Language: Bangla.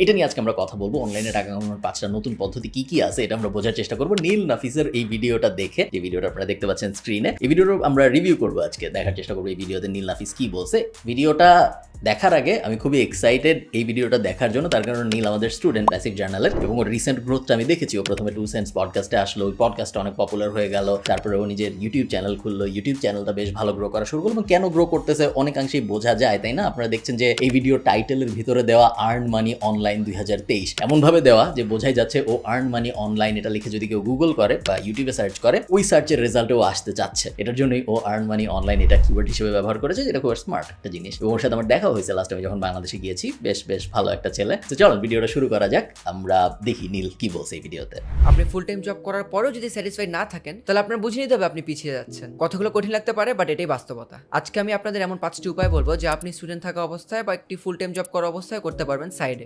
এটা নিয়ে আজকে আমরা কথা বলবো। অনলাইনে টাকা কামানোর ৫টা নতুন পদ্ধতি কি আছে এটা আমরা বোঝার চেষ্টা করব। নীল নাফিসের এই ভিডিওটা দেখে, যে ভিডিওটা আপনারা দেখতে পাচ্ছেন স্ক্রিনে, এই ভিডিওটা আমরা রিভিউ করব আজকে। দেখার চেষ্টা করব এই ভিডিওতে নীল নাফিস কি বলছে। ভিডিওটা দেখার আগে আমি খুবই এক্সাইটেড এই ভিডিওটা দেখার জন্য, তার কারণ নীল আমাদের স্টুডেন্ট বেসিক জার্নালের, এবং ওর রিসেন্ট গ্রোথটা আমি দেখেছি। ও প্রথমে 2 সেন্টস পডকাস্টে আসলো, ওই পডকাস্টটা অনেক পপুলার হয়ে গেল, তারপরে ও নিজের ইউটিউব চ্যানেল খুললো, ইউটিউব চ্যানেলটা বেশ ভালো গ্রো করা শুরু করলো। এবং কেন গ্রো করতেছে অনেকাংশেই বোঝা যায়, তাই না? আপনারা দেখছেন যে এই ভিডিও টাইটেলের ভিতরে দেওয়া আর্ন মানি অনলাইন 2023 এমনভাবে দেওয়া যে বোঝাই যাচ্ছে ও আর্ন মানি অনলাইন এটা লিখে যদি কেউ গুগল করে বা ইউটিউবে সার্চ করে, ওই সার্চের রেজাল্টেও আসতে চাচ্ছে। এটার জন্যই ও আর্ন মানি অনলাইন এটা কিওয়ার্ড হিসেবে ব্যবহার করেছে, যেটা খুব স্মার্ট একটা জিনিস। এবং ওর সাথে আমার দেখা হয়েছে লাস্ট আমি যখন বাংলাদেশে গিয়েছি। বেশ ভালো একটা ছেলে। তো চলুন ভিডিওটা শুরু করা যাক। আমরা দেখি নীল কি বলছে এই ভিডিওতে। আপনি ফুল টাইম জব করার পরেও যদি স্যাটিসফাইড না থাকেন, তাহলে আপনার বুঝে নিতে হবে আপনি পিছিয়ে যাচ্ছেন। কথাগুলো কঠিন লাগতে পারে, বাট এটাই বাস্তবতা। আজকে আমি আপনাদের এমন 5টি উপায় বলবো যে আপনি স্টুডেন্ট থাকা অবস্থায় বা একটি ফুল টাইম জব করা অবস্থায় করতে পারবেন সাইডে।